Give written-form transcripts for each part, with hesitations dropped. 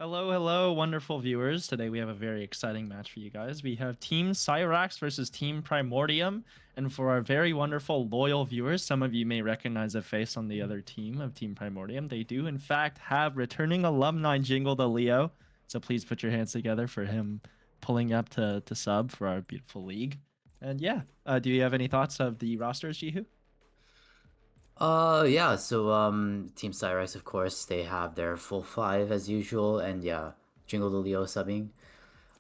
Hello, hello, wonderful viewers. Today we have a very exciting match for you guys. We have Team Cyrax versus Team Primordium. And for our very wonderful, loyal viewers, some of you may recognize a face on the other team of Team Primordium. They do, in fact, have returning alumni Jingle the Leo. So please put your hands together for him pulling up to sub for our beautiful league. And yeah, do you have any thoughts of the rosters, Jihu? Yeah, so Team Cyrax, of course, they have their full five as usual, and yeah, Jingle the Leo subbing.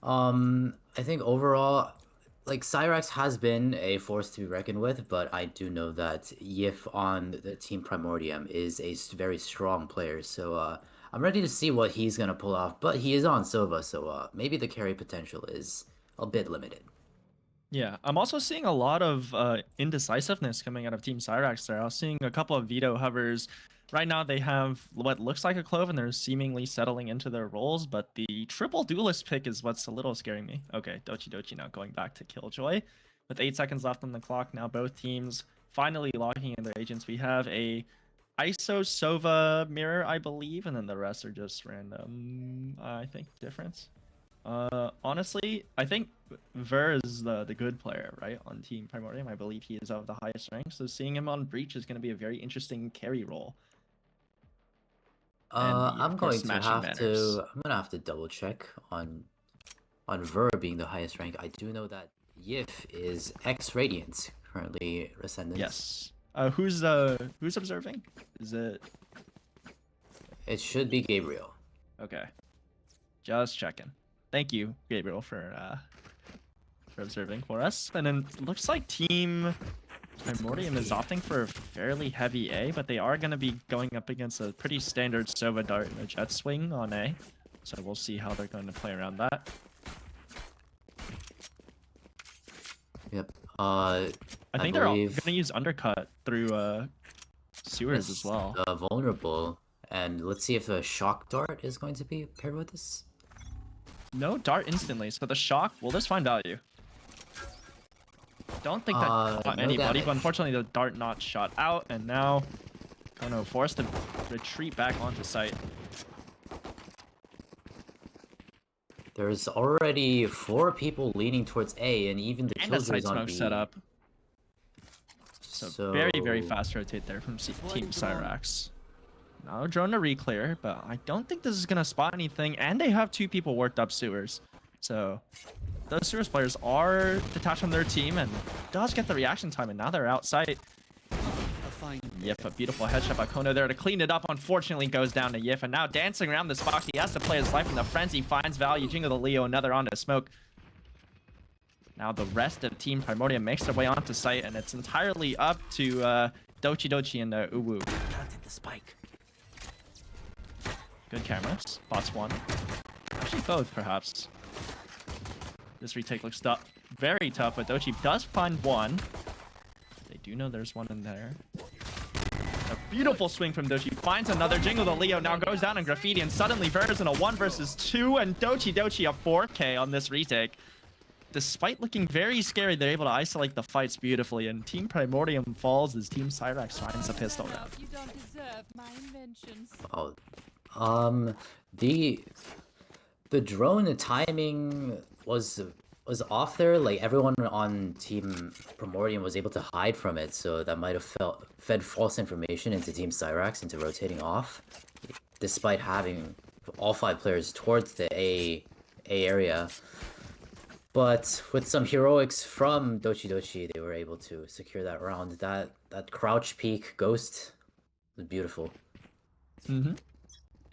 I think overall, like Cyrax has been a force to be reckoned with, but I do know that Yif on the Team Primordium is a very strong player, so I'm ready to see what he's gonna pull off. But he is on Sova, so maybe the carry potential is a bit limited. Yeah, I'm also seeing a lot of indecisiveness coming out of Team Cyrax there. I was seeing a couple of veto hovers. Right now they have what looks like a clove and they're seemingly settling into their roles, but the triple duelist pick is what's a little scaring me. Okay, Dochi now going back to Killjoy. With 8 seconds left on the clock, now both teams finally locking in their agents. We have a ISO Sova mirror, I believe, and then the rest are just random, I think, difference. Honestly, I think Ver is the good player, right, on Team Primordium. I believe he is of the highest rank, so seeing him on Breach is going to be a very interesting carry role. And the, of course, smashing manners. I'm gonna have to double check on Ver being the highest rank. I do know that Yif is X Radiant currently Ascendant. Yes. Who's observing? Is it? It should be Gabriel. Okay. Just checking. Thank you, Gabriel, for observing for us. And then it looks like Team Primordium is opting for a fairly heavy A, but they are going to be going up against a pretty standard Sova Dart and a Jet Swing on A. So we'll see how they're going to play around that. Yep. I think they're going to use Undercut through sewers as well. Vulnerable. And let's see if a Shock Dart is going to be paired with this. No Dart instantly, so the Shock, will this find value? Don't think that caught no anybody, damage. but unfortunately the Dart not shot out, and now Kono forced to retreat back onto site. There's already 4 people leaning towards A, and even the Killjoy is on smoke B. set up. So very, very fast rotate there from Team Cyrax. Now drone to re-clear, but I don't think this is going to spot anything, and they have 2 people worked up sewers. So those sewers players are detached from their team and does get the reaction time, and now they're outside. Yif, a beautiful headshot by Kono there to clean it up. Unfortunately goes down to Yif, and now dancing around this box, he has to play his life in the frenzy, finds value. Jingle the Leo, another onto smoke. Now the rest of Team Primordium makes their way onto site, and it's entirely up to Dochi and Uwu. Planted the spike. Good cameras. Bots one. Actually both, perhaps. This retake looks very tough, but Dochi does find one. They do know there's one in there. A beautiful swing from Dochi. Finds another. Jingle the Leo now goes down in Graffiti, and suddenly Ver's in a 1 versus 2, and Dochi a 4K on this retake. Despite looking very scary, they're able to isolate the fights beautifully, and Team Primordium falls as Team Cyrax finds a pistol round. You don't deserve my inventions. Oh, the drone timing was off there. Like everyone on Team Primordium was able to hide from it, so that might have fed false information into Team Cyrax into rotating off, despite having all 5 players towards the A area. But with some heroics from Dochi, they were able to secure that round. That crouch peek ghost was beautiful. Mm-hmm.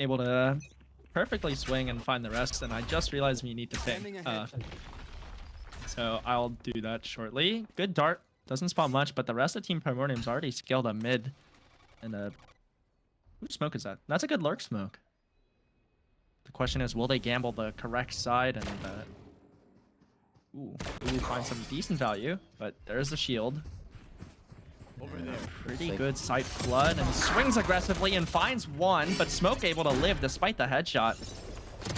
Able to perfectly swing and find the rest, and I just realized we need to ping. So I'll do that shortly. Good dart. Doesn't spot much, but the rest of Team Primordium's already scaled a mid. And whose smoke is that? That's a good lurk smoke. The question is, will they gamble the correct side and ooh, find some decent value, but there's the shield. Over there. Pretty good sight flood, and swings aggressively and finds one, but Smoke able to live despite the headshot.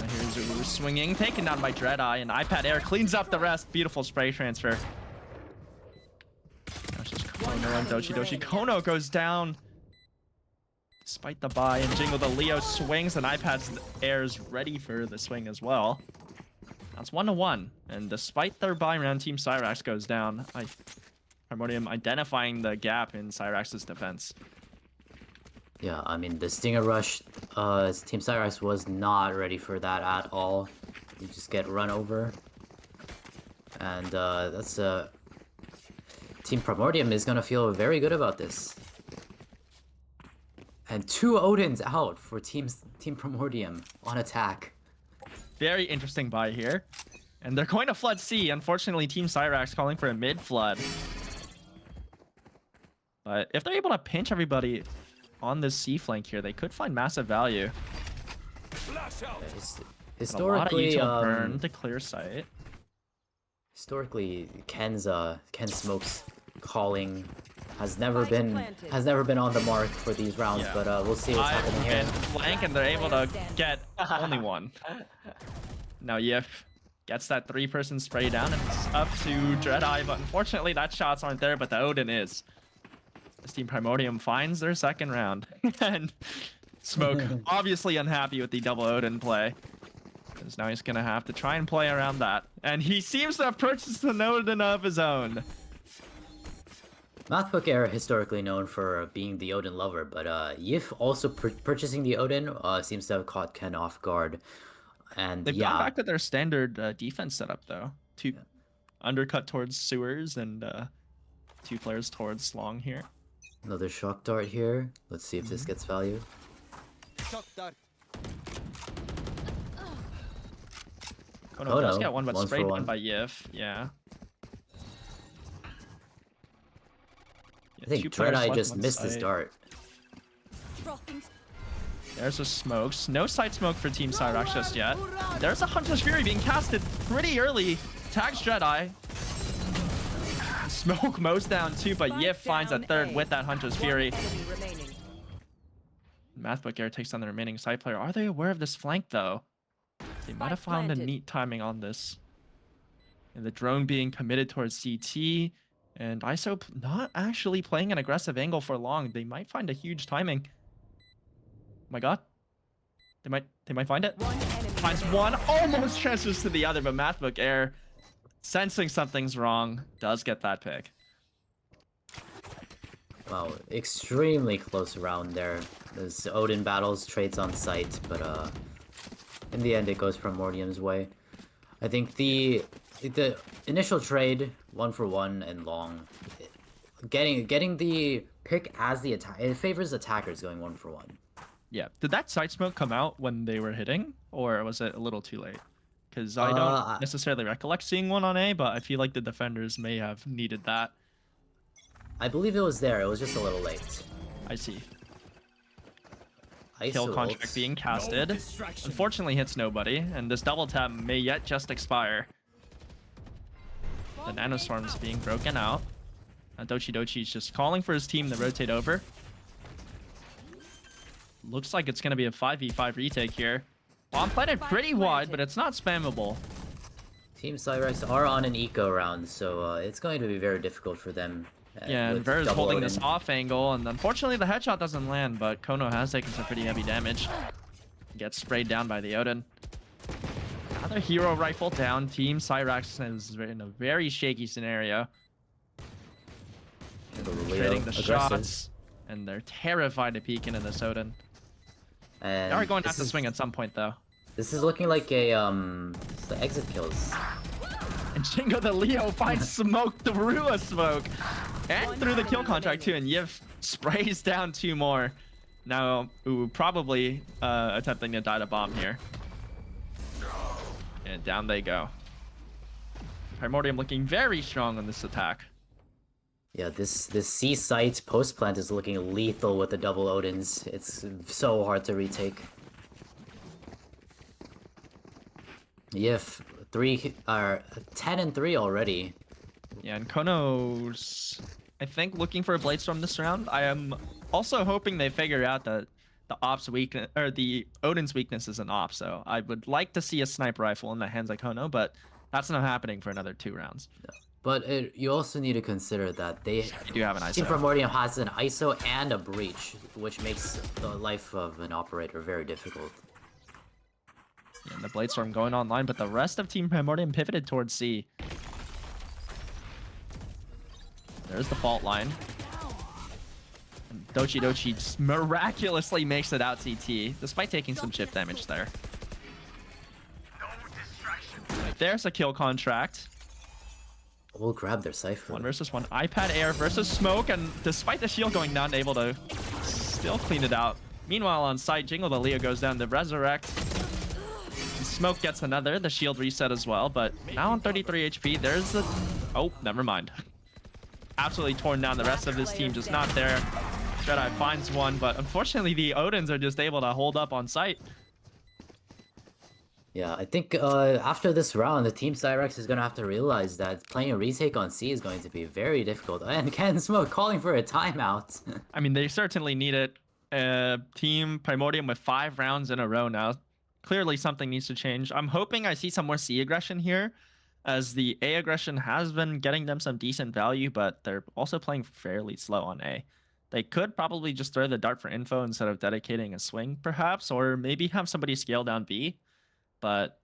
And here's Uwu swinging, taken down by Dreadeye, and iPad Air cleans up the rest. Beautiful spray transfer. That's just Kono and Dochi. Kono goes down. Despite the buy, and Jingle the Leo swings, and iPad's Air's ready for the swing as well. That's 1-1, and despite their buy round, Team Cyrax goes down. Primordium identifying the gap in Cyrax's defense. Yeah, I mean, the Stinger Rush, Team Cyrax was not ready for that at all. You just get run over. And that's Team Primordium is gonna feel very good about this. And 2 Odins out for Team Primordium on attack. Very interesting buy here. And they're going to flood C. Unfortunately, Team Cyrax calling for a mid flood. But if they're able to pinch everybody on this C flank here, they could find massive value. Historically, a lot of burn to clear sight. Historically, Ken's Smoke's calling has never been on the mark for these rounds, Yeah. but we'll see what's happening here. And flank, and they're able to get only one. Now Yif gets that 3-person spray down, and it's up to Dreadeye, but unfortunately that shots aren't there, but the Odin is. This Team Primordium finds their second round. And Smoke obviously unhappy with the double Odin play. Because now he's going to have to try and play around that. And he seems to have purchased an Odin of his own. Mathbook Air historically known for being the Odin lover, but Yif also purchasing the Odin seems to have caught Ken off guard. And They've yeah, gone back to their standard defense setup, though. Two undercut towards sewers and 2 players towards long here. another shock dart here. Let's see if this gets value. Shock dart. Kono does Kono, get one, but 1 for sprayed 1. down by Yif. Yeah. I think 2 players Dreadeye left just on missed his site. dart. There's a smokes. No side smoke for Team Cyrax just yet. There's a Hunter's Fury being casted pretty early. Tags Dreadeye. Smoke mows down 2, but Yif finds a 3rd with that Hunter's Fury. Mathbook Air takes down the remaining side player. Are they aware of this flank, though? They might have found a neat timing on this. And the drone being committed towards CT. And ISO not actually playing an aggressive angle for long. They might find a huge timing. Oh my god. They might find it. Finds one, almost transfers to the other, but Mathbook Air, sensing something's wrong, does get that pick. Wow, extremely close round there. There's Odin battles, trades on site, but in the end it goes Primordium's way. I think the initial trade, 1 for 1 and long, getting the pick as the attack, it favors attackers going 1 for 1. Yeah. Did that side smoke come out when they were hitting, or was it a little too late? Because I don't necessarily recollect seeing one on A, but I feel like the defenders may have needed that. I believe it was there, it was just a little late. I see. ISO Kill ult. contract being casted. Unfortunately hits nobody, and this double tap may yet just expire. The nanostorm's being broken out. Dochi's just calling for his team to rotate over. Looks like it's going to be a 5v5 retake here. Bomb planted pretty wide, but it's not spammable. Team Cyrax are on an eco round, so it's going to be very difficult for them. Yeah, and with Ver's double holding Odin. this off angle, and unfortunately the headshot doesn't land, but Kono has taken some pretty heavy damage. Gets sprayed down by the Odin. Another hero rifle down. Team Cyrax is in a very shaky scenario. Trading the shots, and they're terrified to peek into this Odin. And They are going to have to swing at some point, though. This is looking like a it's the exit kills. And Jingo the Leo finds smoke through a smoke. And through the kill contract, too. And Yif sprays down 2 more. Now, probably attempting to die to bomb here. And down they go. Primordium looking very strong on this attack. Yeah, this C site post plant is looking lethal with the double Odins. It's so hard to retake. Yif 10 and 3 already. Yeah, and Kono's, I think, looking for a Blade Storm this round. I am also hoping they figure out that the Op's weakness, or the Odin's weakness is an Op. So I would like to see a sniper rifle in the hands of Kono, but that's not happening for another 2 rounds. But you also need to consider that You do have an Team ISO. Primordium has an ISO and a breach, which makes the life of an operator very difficult. Yeah, and the Bladestorm going online, but the rest of Team Primordium pivoted towards C. There's the fault line. And Dochi just miraculously makes it out CT, despite taking some chip damage there. There's a kill contract. We'll grab their Cypher. 1 versus 1. iPad Air versus Smoke, and despite the shield going down, able to still clean it out. Meanwhile, on site, Jingle the Leo goes down to Resurrect. Smoke gets another. The shield reset as well, but now on 33 HP, there's the... Oh, never mind. Absolutely torn down. The rest of this team just not there. Jedi finds one, but unfortunately, the Odins are just able to hold up on site. Yeah, I think after this round, the Team Cyrax is going to have to realize that playing a retake on C is going to be very difficult. And Ken Smoke calling for a timeout. I mean, they certainly need it. Team Primordium with 5 rounds in a row now. Clearly, something needs to change. I'm hoping I see some more C aggression here, as the A aggression has been getting them some decent value, but they're also playing fairly slow on A. They could probably just throw the dart for info instead of dedicating a swing, perhaps, or maybe have somebody scale down B. But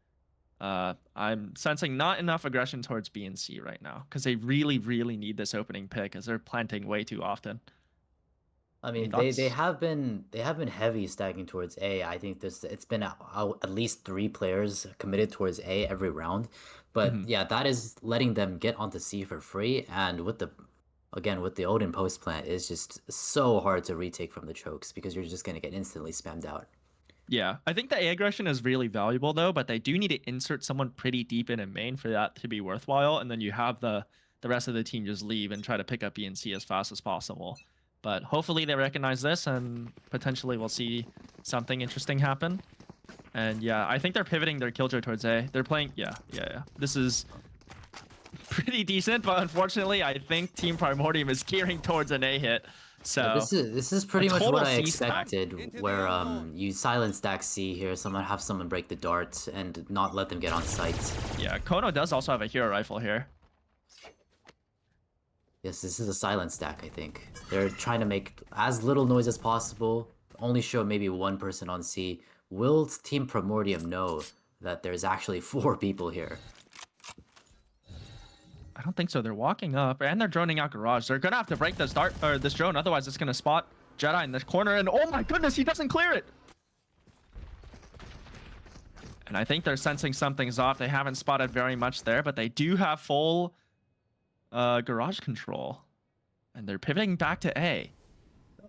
I'm sensing not enough aggression towards B and C right now, because they really, really need this opening pick, as they're planting way too often. I mean, they have been heavy stacking towards A. I think it's been at least 3 players committed towards A every round. But yeah, that is letting them get onto C for free. And with the Odin post plant, it's just so hard to retake from the chokes, because you're just gonna get instantly spammed out. Yeah, I think the A aggression is really valuable though, but they do need to insert someone pretty deep in main for that to be worthwhile, and then you have the rest of the team just leave and try to pick up B and C as fast as possible. But hopefully they recognize this, and potentially we'll see something interesting happen. And yeah, I think they're pivoting their killjoy towards A. They're playing, yeah. This is pretty decent, but unfortunately, I think Team Primordium is gearing towards an A hit. So yeah, this is pretty much what I C stack. expected, where you silence stack C here, have someone break the dart and not let them get on site. Yeah, Kono does also have a hero rifle here. Yes, this is a silent stack, I think. They're trying to make as little noise as possible, only show maybe 1 person on C. Will Team Primordium know that there's actually 4 people here? I don't think so. They're walking up, and they're droning out garage. They're gonna have to break this dart or this drone, otherwise it's gonna spot Jedi in the corner, and oh my goodness, he doesn't clear it! And I think they're sensing something's off. They haven't spotted very much there, but they do have full garage control. And they're pivoting back to A.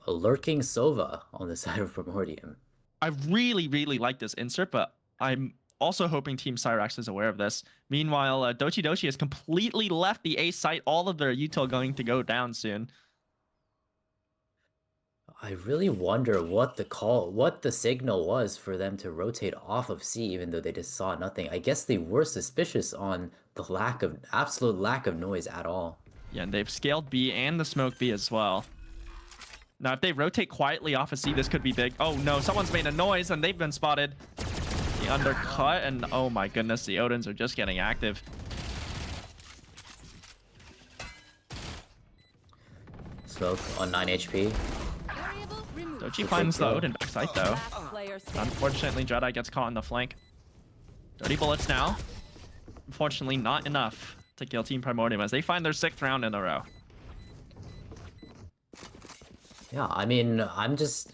A lurking Sova on the side of Primordium. I really, really like this insert, but I'm also hoping Team Cyrax is aware of this. Meanwhile, Dochi has completely left the A site. All of their util going to go down soon. I really wonder what the signal was for them to rotate off of C, even though they just saw nothing. I guess they were suspicious on the absolute lack of noise at all. Yeah, and they've scaled B and the smoke B as well. Now, if they rotate quietly off of C, this could be big. Oh no, someone's made a noise and they've been spotted. The undercut, and oh my goodness, the Odins are just getting active. Smoke on 9 HP. Dochi finds the Odin backside though. Unfortunately, Jedi gets caught in the flank. Dirty bullets now. Unfortunately, not enough to kill Team Primordium as they find their 6th round in a row. Yeah, I mean, I'm just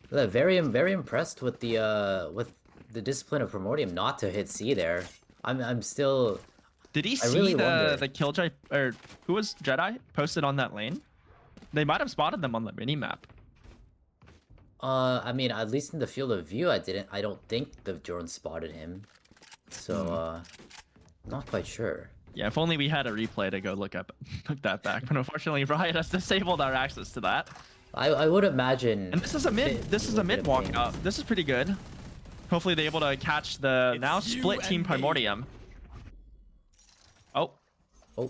very impressed with the discipline of Primordium not to hit C there. I'm still. Did he see really the killjoy, or who was Jedi posted on that lane? They might have spotted them on the minimap. I mean, at least in the field of view, I don't think the drone spotted him. So, not quite sure. Yeah, if only we had a replay to go look that back. But unfortunately, Riot has disabled our access to that. I would imagine. And this is a mid. This is a mid walkout. This is pretty good. Hopefully, they're able to catch the now split Team Primordium. Oh. Oh.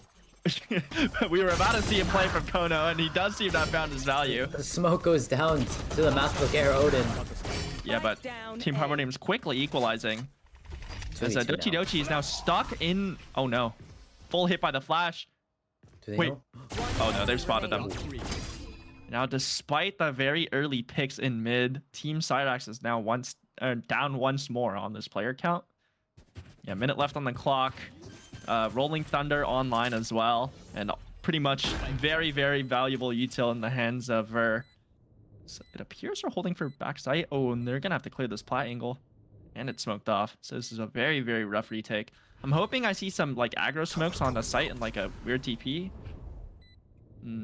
We were about to see him play from Kono, and he does seem to have found his value. The smoke goes down to the Mathbook Air Odin. Yeah, but Team Primordium's quickly equalizing. As Dochi is now stuck in... Oh no. full hit by the flash. Do they Wait. know? Oh no, they've spotted him. Three. Now, despite the very early picks in mid, Team Cyrax is now down once more on this player count. Yeah, minute left on the clock. Rolling Thunder online as well, and pretty much very, very valuable util in the hands of Ver. So it appears they're holding for backside. Oh, and they're gonna have to clear this plat angle, and it's smoked off. So this is a very, very rough retake. I'm hoping I see some like aggro smokes on the site and like a weird TP.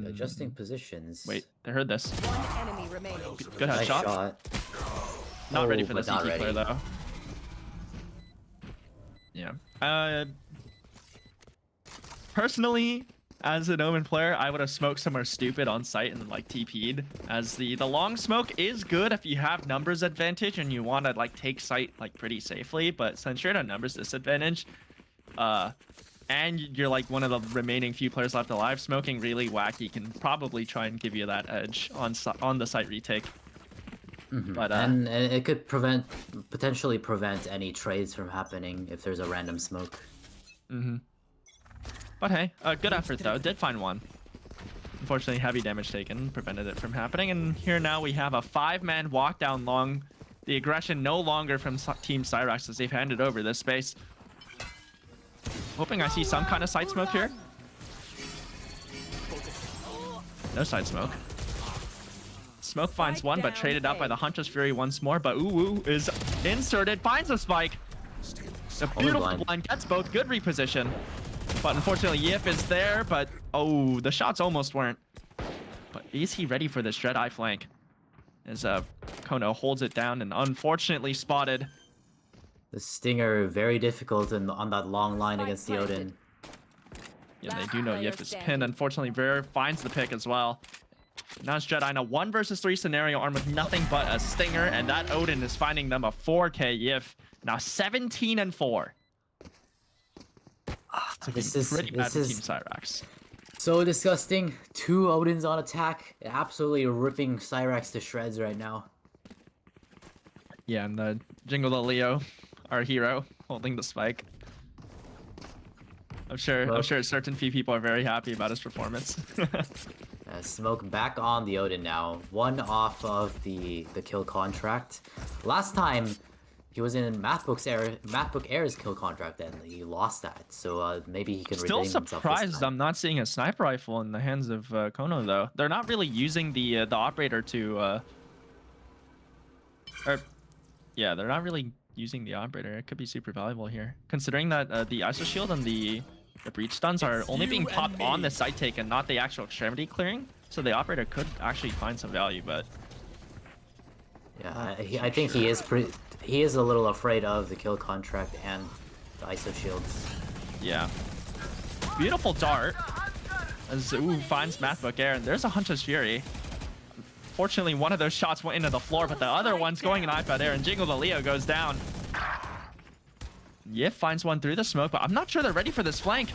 Adjusting positions. Wait, they heard this. One enemy remaining. Good Nice headshot. shot. Not ready Oh, for the but not CT clear ready. though. Yeah. Personally, as an Omen player, I would have smoked somewhere stupid on site and then like TP'd. As the long smoke is good if you have numbers advantage and you want to like take site like pretty safely, but since you're at a numbers disadvantage, and you're like one of the remaining few players left alive, smoking really wacky can probably try and give you that edge on the site retake. But And it could potentially prevent any trades from happening if there's a random smoke. But hey, good effort though. Did find one. Unfortunately, heavy damage taken prevented it from happening. And here now we have a 5-man walk down long. The aggression no longer from Team Cyrax as they've handed over this space. Hoping I see some kind of side smoke here. No side smoke. Smoke finds one, but traded out by the Hunter's Fury once more. But Uwu is inserted, finds a spike. The beautiful blind gets both. Good reposition. But unfortunately, Yip is there. But oh, the shots almost weren't. But is he ready for this Dread-Eye flank? As Kono holds it down and unfortunately spotted. The Stinger very difficult on that long line against the Odin. Yeah, they do know Yip is pinned. Unfortunately, Ver finds the pick as well. Now it's Jedi in a 1 versus 3 scenario armed with nothing but a Stinger, and that Odin is finding them a 4K Yif. Now 17 and 4. This Pretty bad for is Team Cyrax. so disgusting. 2 Odins on attack, absolutely ripping Cyrax to shreds right now. Yeah, and the Jingle the Leo, our hero, holding the spike. I'm sure a certain few people are very happy about his performance. Smoke back on the Odin now. 1 off of the kill contract. Last time he was in MathBook Air's kill contract and he lost that. So maybe he can Still redeem himself this surprised time. I'm not seeing a sniper rifle in the hands of Kono though. They're not really using the operator to yeah, they're not really using the operator. It could be super valuable here, considering that the ISO shield and the breach stuns are only being popped on the site take and not the actual extremity clearing. So the operator could actually find some value, but Yeah, I think he is a little afraid of the kill contract and the ISO shields. yeah. Beautiful dart. As finds MathBook Air, and there's a Hunter's Fury. Fortunately, one of those shots went into the floor, but the other one's going in iPad Air, and Jingle the Leo goes down. Yif finds one through the smoke, but I'm not sure they're ready for this flank.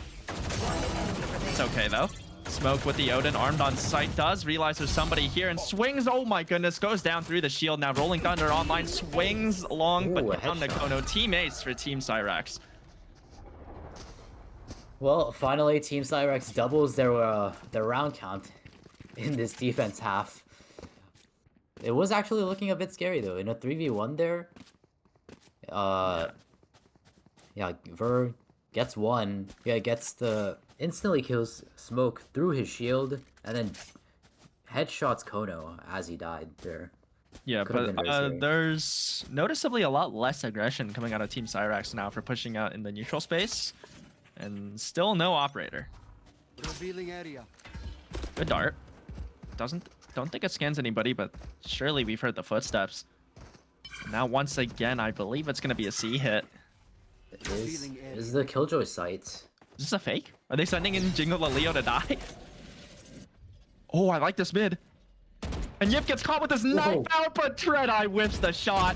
It's okay, though. Smoke with the Odin armed on site does realize there's somebody here and swings. Oh my goodness, goes down through the shield. Now Rolling Thunder online swings long, but down to Kono. Teammates for Team Cyrax. Well, finally, Team Cyrax doubles their round count in this defense half. It was actually looking a bit scary though. In a 3v1 there, yeah, Ver gets one. Yeah, instantly kills Smoke through his shield, and then headshots Kono as he died there. Yeah, Could've been very but scary. there's noticeably a lot less aggression coming out of Team Cyrax now for pushing out in the neutral space. And still no operator. Revealing area. Good dart. Don't think it scans anybody, but surely we've heard the footsteps. Now once again, I believe it's gonna be a C hit. It is the Killjoy site. Is this a fake? Are they sending in Jingle the Leo to die? Oh, I like this mid. And Yip gets caught with this knife out, but Dread-Eye whips the shot.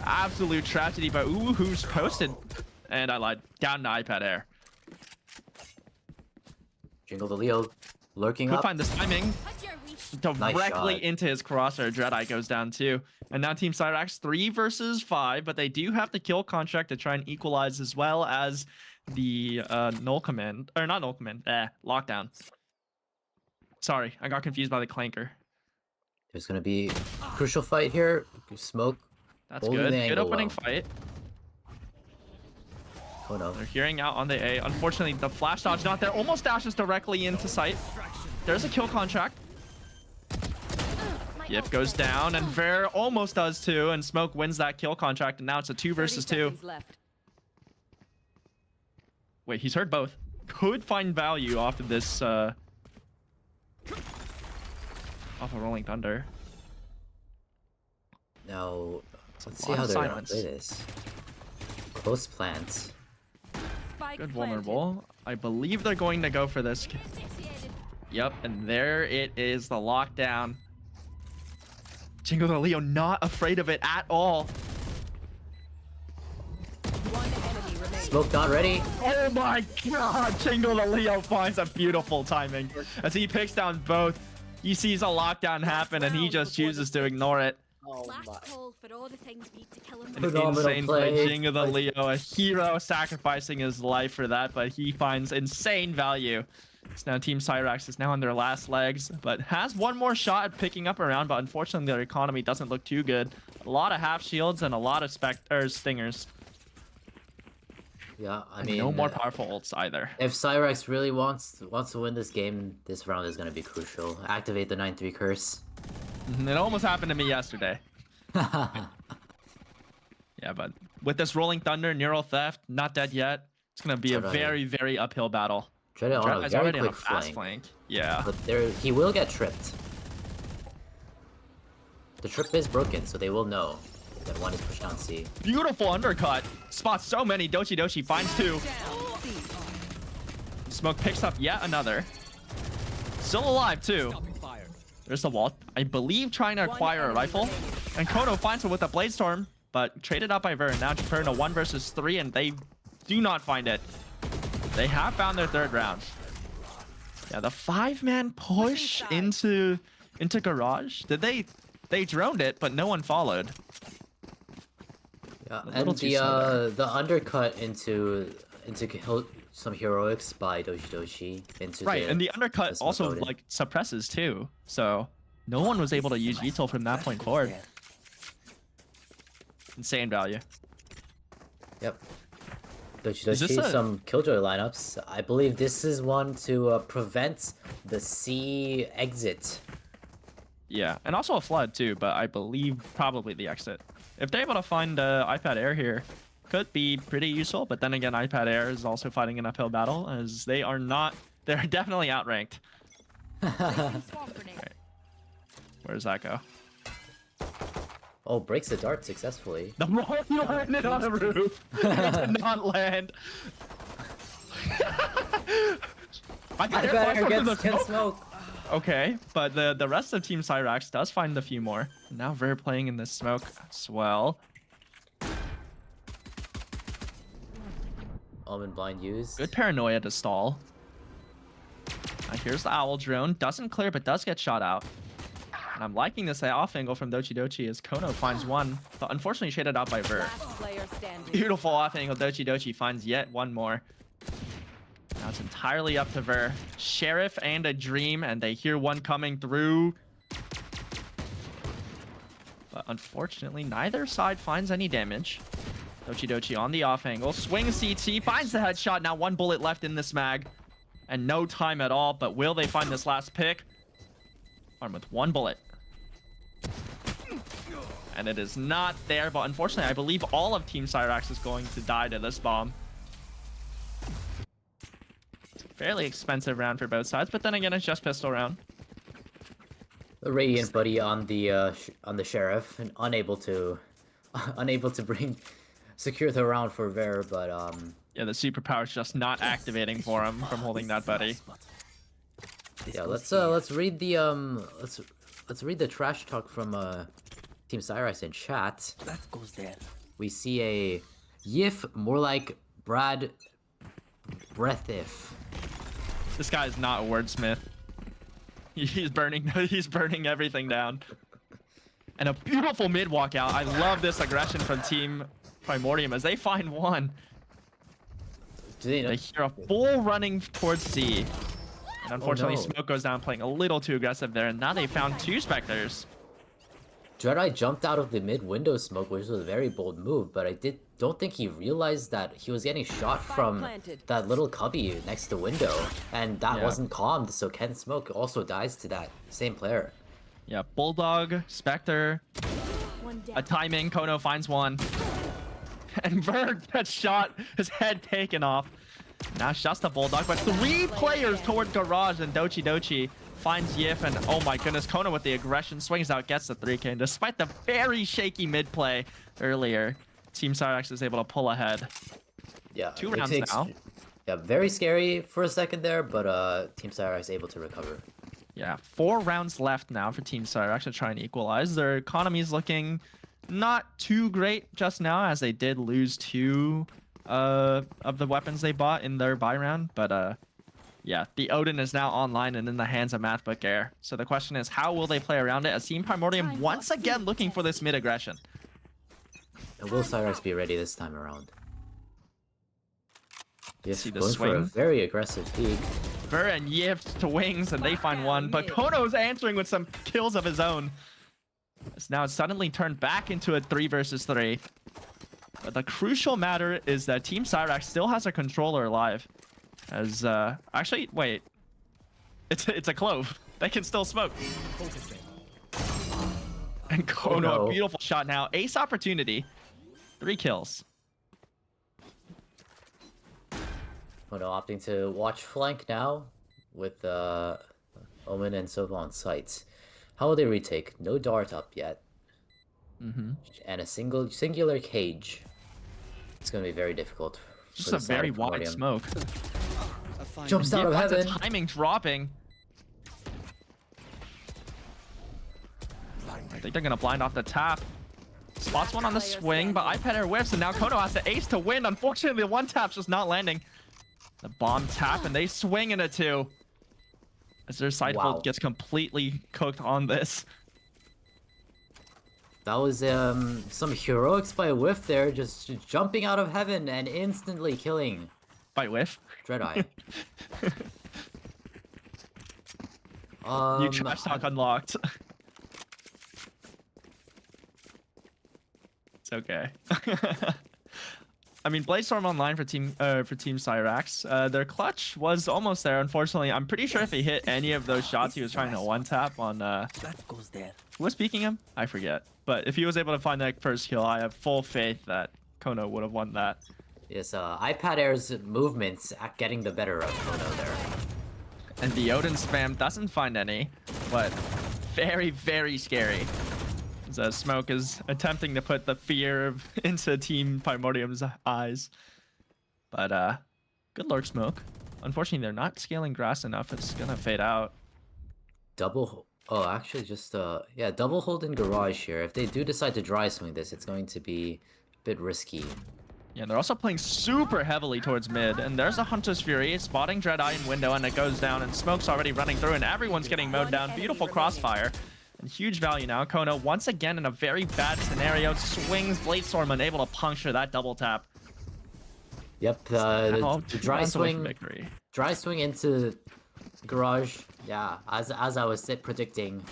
Absolute tragedy, but who's posted? And I lied. Down to iPad Air. Jingle the Leo lurking Could up. find this timing. Directly shot. into his crosshair. Dread-Eye goes down too. And now Team Cyrax 3 versus 5, but they do have the kill contract to try and equalize, as well as the null command, or not null command, lockdown. Sorry, I got confused by the clanker. There's gonna be a crucial fight here. Smoke. That's holding good. the Good angle opening well. fight. Oh no. They're hearing out on the A. Unfortunately, the flash dodge not there. Almost dashes directly into sight. There's a kill contract. Gif goes down, and Ver almost does too, and Smoke wins that kill contract, and now it's a 2 versus 2. Wait, he's heard both. Could find value off of this, off of Rolling Thunder. Now, let's a see lot how of they're gonna silence. play this. Close plants. Good vulnerable. I believe they're going to go for this. Yep, and there it is, the lockdown. Jingle the Leo not afraid of it at all. Smoke not ready. Oh my god, Jingle the Leo finds a beautiful timing. As he picks down both, he sees a lockdown happen and he just chooses to ignore it. Oh Last my. call for all the things we need to kill him. An Phenomenal insane play, play. Jingle the Leo, a hero sacrificing his life for that, but he finds insane value. So now Team Cyrax is now on their last legs, but has one more shot at picking up a round, but unfortunately their economy doesn't look too good. A lot of half shields and a lot of stingers. Yeah, I And mean, no more powerful ults either. if Cyrax really wants to win this game, this round is gonna be crucial. Activate the 9-3 curse. It almost happened to me yesterday. Yeah, but with this Rolling Thunder, Neural Theft, not dead yet. It's gonna be a Jedi. very, very uphill battle. Tread it on a Jedi's very already on a quick fast flank. flank. Yeah. But there, he will get tripped. The trip is broken, so they will know that one is pushed down C. Beautiful undercut. Spots so many. Dochi Dochi finds 2. Smoke picks up yet another. Still alive too. There's the wall. I believe trying to acquire a rifle. And Kono finds it with a Blade Storm, but traded out by Ver. Now Japan in a 1 versus 3, and they do not find it. They have found their 3rd round. Yeah, the 5-man push into garage. They droned it, but no one followed. Yeah, A and little too slow the undercut into some heroics by Doji Doji into Right, and the undercut the also Odin. like suppresses too. So no one was able to use VTOL from that point forward. Insane value. Yep. Doji Is this Doji, a- some Killjoy lineups. I believe this is one to prevent the C exit. Yeah, and also a flood too, but I believe probably the exit. If they're able to find iPad Air here, could be pretty useful. But then again, iPad Air is also fighting an uphill battle as they are not. They're definitely outranked. Where does that go? Oh, breaks the dart successfully. The more he landed on a roof, it did not land. iPad Air gets 10 smoke. Okay, but the rest of Team Cyrax does find a few more. Now Ver playing in the smoke as well. Almond blind used. Good paranoia to stall. Here's the owl drone. Doesn't clear, but does get shot out. And I'm liking this off angle from Dochi Dochi as Kono finds one, but unfortunately shaded out by Ver. Beautiful off angle. Dochi Dochi finds yet one more. Now it's entirely up to Ver. Sheriff and a Dream, and they hear one coming through. But unfortunately, neither side finds any damage. Dochi Dochi on the off angle. Swings CT, finds the headshot. Now 1 bullet left in this mag. And no time at all, but will they find this last pick? Armed with 1 bullet. And it is not there, but unfortunately, I believe all of Team Cyrax is going to die to this bomb. It's a fairly expensive round for both sides, but then again, it's just pistol round. The Radiant buddy on the sheriff and unable to secure the round for Ver, but Yeah, the superpower's just not activating for him from holding that buddy. yeah, let's read the let's read the trash talk from Team Cyrax in chat. That goes there. We see a Yif more like Brad Breathif. This guy is not a wordsmith. He's burning everything down. And a beautiful mid walkout. I love this aggression from Team Primordium as they find one. Do they know? They hear a full running towards C. And unfortunately, no. Smoke goes down playing a little too aggressive there. And now they found 2 Spectres. Dreadeye jumped out of the mid window smoke, which was a very bold move, but don't think he realized that he was getting shot from that little cubby next to window, and that Yeah. wasn't calmed, so Ken Smoke also dies to that same player. Yeah, Bulldog, Spectre, One a down. timing. Kono finds one. And Berg gets shot, his head taken off. Now it's just a Bulldog, but 3 players toward Garage, and Dochi finds Yif, and oh my goodness, Kono with the aggression swings out, gets the 3K, and despite the very shaky mid play earlier, Team Cyrax is able to pull ahead. Yeah, 2 it rounds takes- now. Yeah, very scary for a second there, but Team Cyrax able to recover. Yeah, 4 rounds left now for Team Cyrax to try and equalize. Their economy is looking not too great just now, as they did lose 2 of the weapons they bought in their buy round, but yeah, the Odin is now online and in the hands of Mathbook Air. So the question is, how will they play around it? As Team Primordium once again looking for this mid aggression. And will Cyrax be ready this time around? Yes, See the going for a swing? very aggressive peek. Burr and Yif to wings, and they find one, but Kono's answering with some kills of his own. It's now suddenly turned back into a 3 versus 3. But the crucial matter is that Team Cyrax still has a controller alive. As actually, wait, it's a clove. They can still smoke. And Kono, no. a beautiful shot now. Ace opportunity. 3 kills. Kono opting to watch flank now with Omen and Sova on sight. How will they retake? No dart up yet. And a singular cage. It's gonna be very difficult. Just for a the side very of wide Primordium. smoke. A fine Jumps out Yif of finds a heaven. timing dropping. I think they're gonna blind off the tap. Spots one on the swing, but iPad Air whiffs, and now Kono has the ace to win. Unfortunately, the 1 tap's just not landing. The bomb tap, and they swing in a 2. As their side Wow. hold gets completely cooked on this. That was some heroics by Whiff there, just jumping out of heaven and instantly killing By whiff. Dreadeye. New trash talk unlocked. It's okay. I mean, Bladestorm online for Team Cyrax. Their clutch was almost there. Unfortunately, I'm pretty sure if he hit any of those shots, he was trying to 1-tap on that goes there. who was peeking him? I forget. But if he was able to find that first kill, I have full faith that Kono would have won that. Yes, iPad Air's movements at getting the better of Kono there. And the Odin spam doesn't find any, but very, very scary. As Smoke is attempting to put the fear into Team Primordium's eyes. But good lord, Smoke. Unfortunately, they're not scaling grass enough. It's gonna fade out. Oh, actually just yeah, double hold in garage here. If they do decide to dry swing this, it's going to be a bit risky. Yeah, they're also playing super heavily towards mid, and there's a Hunter's Fury spotting Dreadeye in window, and it goes down, and Smoke's already running through, and everyone's getting mowed down. Beautiful crossfire, and huge value now. Kono, once again in a very bad scenario, swings Bladestorm, unable to puncture that double tap. Yep, Now, the 2 dry rounds away from swing, victory. dry swing into garage. Yeah, as I was predicting,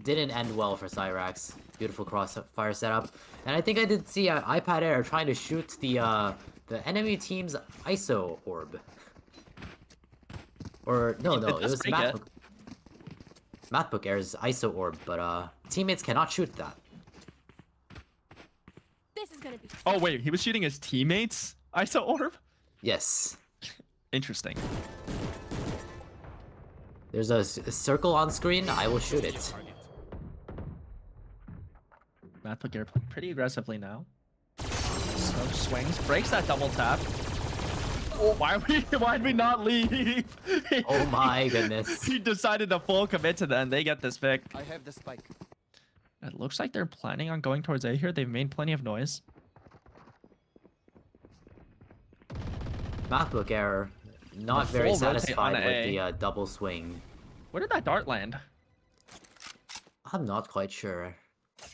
didn't end well for Cyrax. Beautiful crossfire setup, and I think I did see iPad Air trying to shoot the enemy team's ISO orb. Or no, It it does was break it. Mathbook Air's ISO orb, but teammates cannot shoot that. This is gonna be. Oh wait, he was shooting his teammates' ISO orb? Yes. Interesting. There's a circle on screen. I will shoot it. Mathbook Air playing pretty aggressively now. Smoke swings, breaks that double tap. Oh, why'd we not leave? Oh my goodness. He decided to full commit to that, and they get this pick. I have the spike. It looks like they're planning on going towards A here. They've made plenty of noise. Mathbook Air, not The very full rotate satisfied on with A. the double swing. Where did that dart land? I'm not quite sure.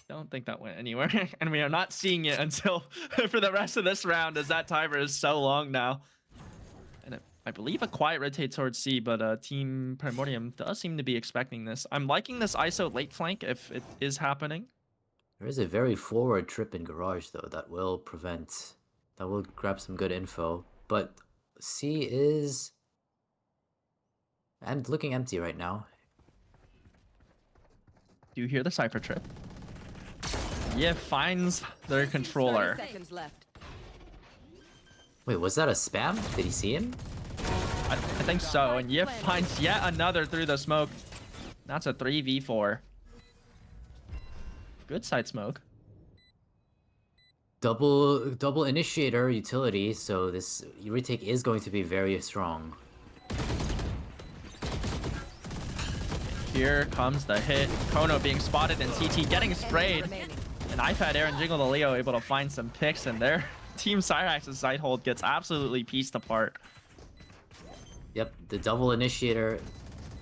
Don't think that went anywhere. And we are not seeing it until for the rest of this round, as that timer is so long now. I believe a quiet rotate towards C, but Team Primordium does seem to be expecting this. I'm liking this ISO late flank if it is happening. There is a very forward trip in garage though that will grab some good info. But C is and looking empty right now. Do you hear the Cypher trip? Yeah, finds their controller. 30 seconds left. Wait, was that a spam? Did he see him? I think so, and Yip finds yet another through the smoke. That's a 3v4. Good side smoke. Double initiator utility, so this retake is going to be very strong. Here comes the hit. Kono being spotted and CT getting sprayed. And iPad Air and Jingle the Leo able to find some picks, and their Team Cyrax's side hold gets absolutely pieced apart. Yep, the double initiator,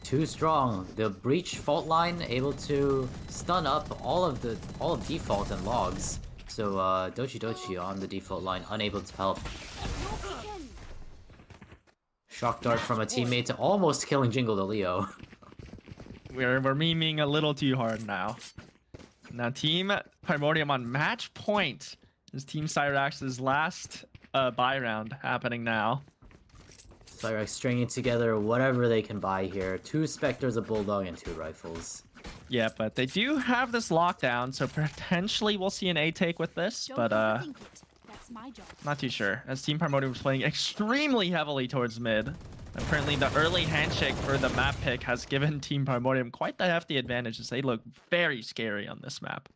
too strong. The breach fault line able to stun up all of default and logs. So Dochi on the default line, unable to help. Shock dart from a teammate to almost killing Jingle the Leo. We're memeing a little too hard now. Now Team Primordium on match point. Is Team Cyrax's last buy round happening now. Cyrax stringing together whatever they can buy here. 2 Spectres, a Bulldog, and 2 rifles. Yeah, but they do have this lockdown, so potentially we'll see an A take with this, Don't but overthink it. That's my job. not too sure. As Team Primordium was playing extremely heavily towards mid. Apparently the early handshake for the map pick has given Team Primordium quite the hefty advantage, as they look very scary on this map.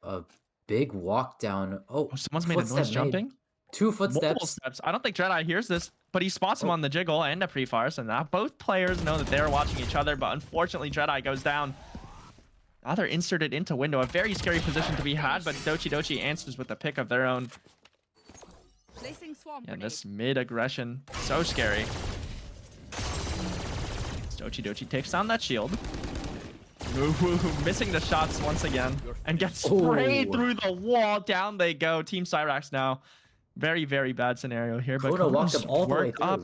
A big walk down. Oh, Oh, someone's made a footstep noise jumping. 2 Multiple footsteps. steps. I don't think Dreadeye hears this, but he spots him on the jiggle and a pre-fire, so now both players know that they're watching each other, but unfortunately Dreadeye goes down. Now they're inserted into window, a very scary position to be had, but Dochi answers with a pick of their own. Placing swarm And grenade. this mid-aggression, so scary. Dochi takes down that shield. Ooh, missing the shots once again. And gets sprayed Ooh. through the wall. Down they go. Team Cyrax now. Very, very bad scenario here. But Kono walked Kono's him all the way worked through. up.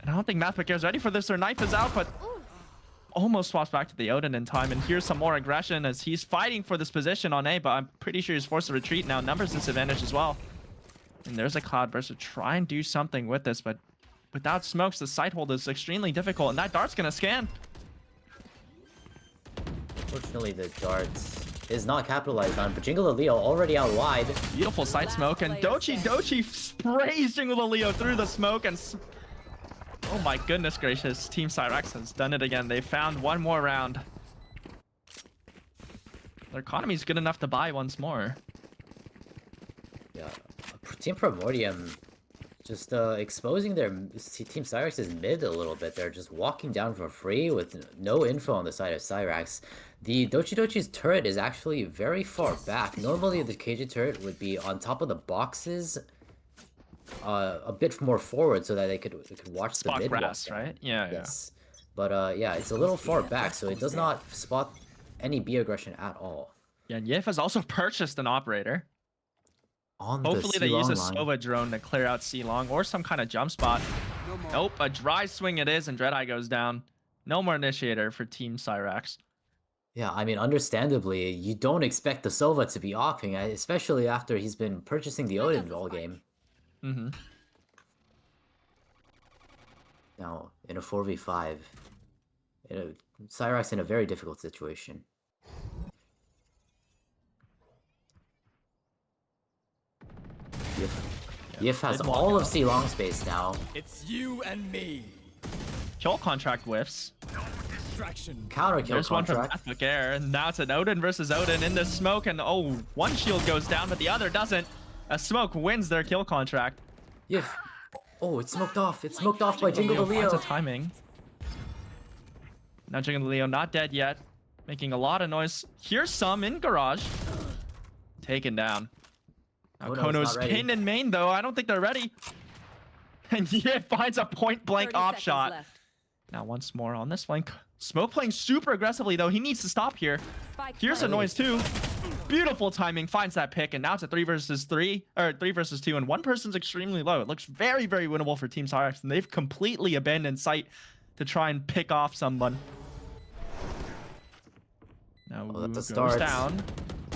And I don't think Mathpicker is ready for this. Their knife is out, but almost swaps back to the Odin in time. And here's some more aggression as he's fighting for this position on A, but I'm pretty sure he's forced to retreat now. Numbers disadvantage as well. And there's a Cloudburst to try and do something with this, but without smokes, the sight hold is extremely difficult. And that dart's going to scan. Fortunately, the dart is not capitalized on, but Jingle the Leo already out wide. Beautiful sight smoke, and Dochi sprays Jingle the Leo through the smoke, and oh my goodness gracious, Team Cyrax has done it again. They found one more round. Their economy is good enough to buy once more. Yeah, Team Primordium just exposing their Team Cyrax's mid a little bit. They're just walking down for free with no info on the side of Cyrax. The Dochi's turret is actually very far back. Normally the KJ turret would be on top of the boxes, a bit more forward so that they could watch the Spot mid grass, walk down. right? Yeah, Yes. But yeah, it's a little far back, so it does not spot any B aggression at all. yeah. And Yif has also purchased an operator. On Hopefully the they use a C-long line. Sova drone to clear out C-Long or some kind of jump spot. No more. Nope, a dry swing it is, and Dreadeye goes down. No more initiator for Team Cyrax. Yeah, I mean, understandably, you don't expect the Sova to be opping, especially after he's been purchasing the Odin all game. Mm-hmm. Now, in a 4v5, Cyrax in a very difficult situation. Yif has they'd walk all it of up. C long space now. It's you and me. Kill contract whiffs. Distraction. Counter kill There's one from contract. Mathpick Air, and now it's an Odin versus Odin in the smoke, and oh, one shield goes down, but the other doesn't. A smoke wins their kill contract. Yif. Oh, it's smoked off. It's smoked off by Jingle the Finds Leo. a timing. Now Jingle the Leo not dead yet, making a lot of noise. Here's some in garage. Taken down. Now Kono's Kono's not ready. pinned in main though. I don't think they're ready. And yeah, finds a point blank 30 off seconds shot. left. Now once more on this flank. Smoke playing super aggressively though. He needs to stop here. Spike Here's a planted. noise too. Beautiful timing, finds that pick, and now it's a 3 versus 3, or 3 versus 2, and one person's extremely low. It looks very, very winnable for Team Cyrax, and they've completely abandoned sight to try and pick off someone. Now Oh, Wu that's a goes start. down.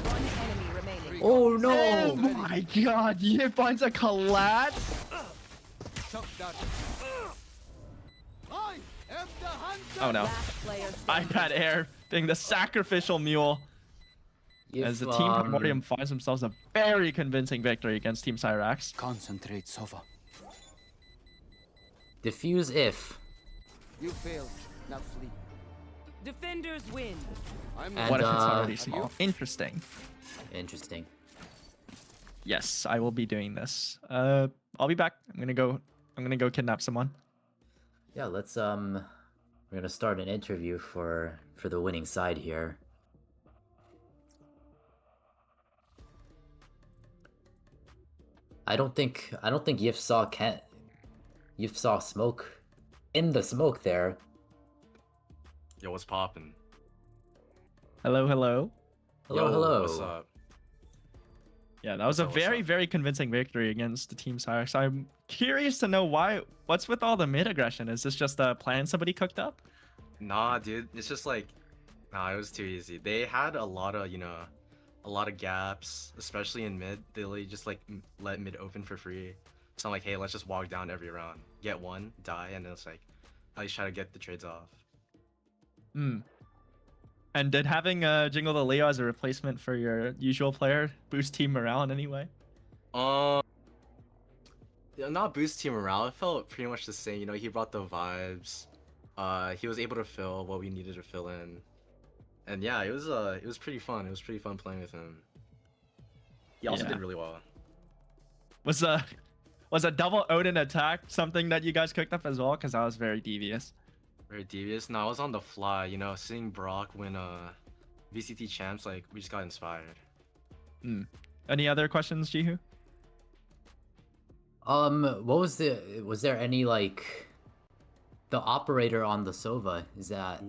One enemy remaining. Oh no! Oh my god, he finds a collat. Choke that. I am the hunter. Oh no. Last player standing. iPad Air being the sacrificial mule as the Team Primordium finds themselves a very convincing victory against Team Cyrax. Concentrate, Sova. Diffuse if. You failed. Now flee. Defenders win. I'm And, What if it's uh, already small? Interesting. Interesting. Yes, I will be doing this. I'll be back. I'm gonna go kidnap someone. Yeah, let's we're gonna start an interview for the winning side here. I don't think Yif saw smoke in the smoke there. Yo, what's poppin'? Hello, hello. Hello, Yo, hello. What's up? Yeah, that was a What's up, what's very, up? very convincing victory against the Team Cyrax. I'm curious to know what's with all the mid aggression? Is this just a plan somebody cooked up? Nah, dude, it's just like, nah, it was too easy. They had a lot of, a lot of gaps, especially in mid. They really just like let mid open for free. So I'm like, hey, let's just walk down every round, get one, die, and then it's like, at least try to get the trades off. Hmm. And did having Jingle the Leo as a replacement for your usual player boost team morale in any way? Yeah, not boost team morale. It felt pretty much the same. He brought the vibes. He was able to fill what we needed to fill in. And yeah, it was pretty fun. It was pretty fun playing with him. He also Yeah. did really well. Was a double Odin attack something that you guys cooked up as well? Because that was very devious. Very devious. No, I was on the fly. Seeing Brock win VCT champs, like we just got inspired. Hmm. Any other questions, Jihu? What was there any like the operator on the Sova? Is that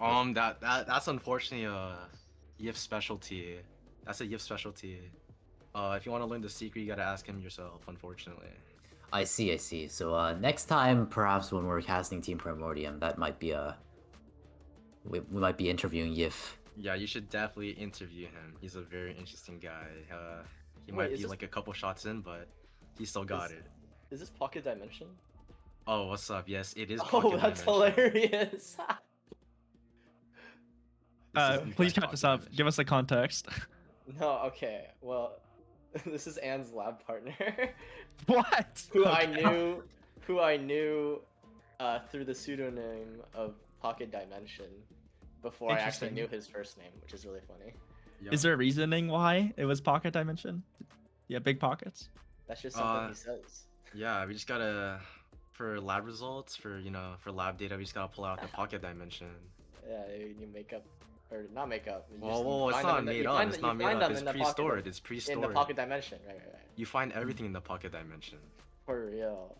That's unfortunately a Yif specialty. That's a Yif specialty. If you want to learn the secret, you gotta ask him yourself. Unfortunately. I see. So next time, perhaps when we're casting Team Primordium, that might be we might be interviewing Yif. Yeah, you should definitely interview him. He's a very interesting guy. He Wait, might is be this- like a couple shots in, but he still got it. Is this Pocket Dimension? Oh, what's up? Yes, it is. Oh, Pocket that's Dimension. hilarious. This is Please Pocket catch us up. Dimension. Give us the context. No, okay. Well, this is Anne's lab partner, What? who Okay. I knew through the pseudonym of Pocket Dimension before I actually Interesting. knew his first name, which is really funny. Yeah. Is there a reasoning why it was pocket dimension? Yeah, big pockets. That's just something he says. Yeah, we just gotta, for lab results, for lab data, we just gotta pull out the pocket dimension. Yeah, you make up, or not make up. You just Well, it's find them not in the- made you up. find It's them- not you made find up. them It's in the pre-stored. pocket- It's in pre-stored. the pocket dimension, right. You find everything in the pocket dimension. For real.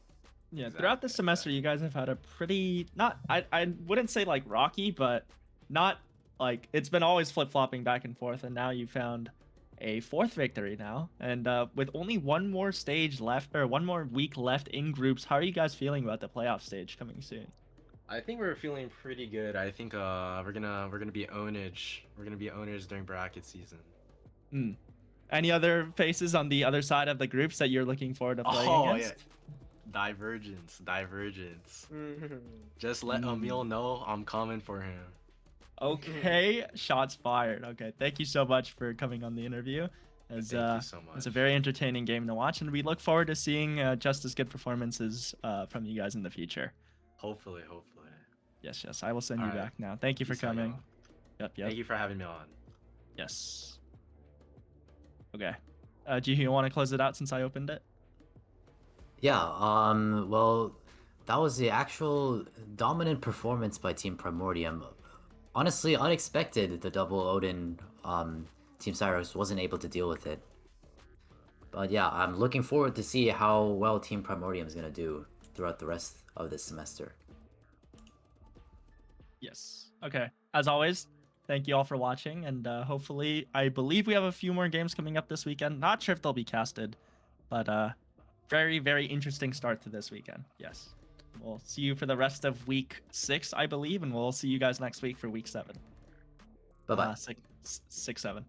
Yeah, throughout the Exactly, semester, you guys have had a pretty I wouldn't say like rocky, but not like it's been always flip flopping back and forth, and now you found a fourth victory now, and with only one more stage left or one more week left in groups, how are you guys feeling about the playoff stage coming soon? I think we're feeling pretty good. I think we're gonna be ownage. We're gonna be owners during bracket season. Hmm. Any other faces on the other side of the groups that you're looking forward to playing against? Divergence. Just let Emil know I'm coming for him. Okay, shots fired. Okay, thank you so much for coming on the interview. As, Thank you so It's a much. very entertaining game to watch, and we look forward to seeing just as good performances from you guys in the future. Hopefully. Yes, I will send you Alright. back now. Thank you for Peace out, coming. y'all. Yep. Thank you for having me on. Yes. Okay. Jihu, you want to close it out since I opened it? Yeah. Well, that was the actual dominant performance by Team Primordium. Honestly, unexpected. The double Odin. Team Cyrax wasn't able to deal with it. But yeah, I'm looking forward to see how well Team Primordium is gonna do throughout the rest of this semester. Yes. Okay. As always, thank you all for watching, and hopefully, I believe we have a few more games coming up this weekend. Not sure if they'll be casted, but very, very interesting start to this weekend. Yes. We'll see you for the rest of week 6, I believe, and we'll see you guys next week for week 7. Bye bye. 6, 7.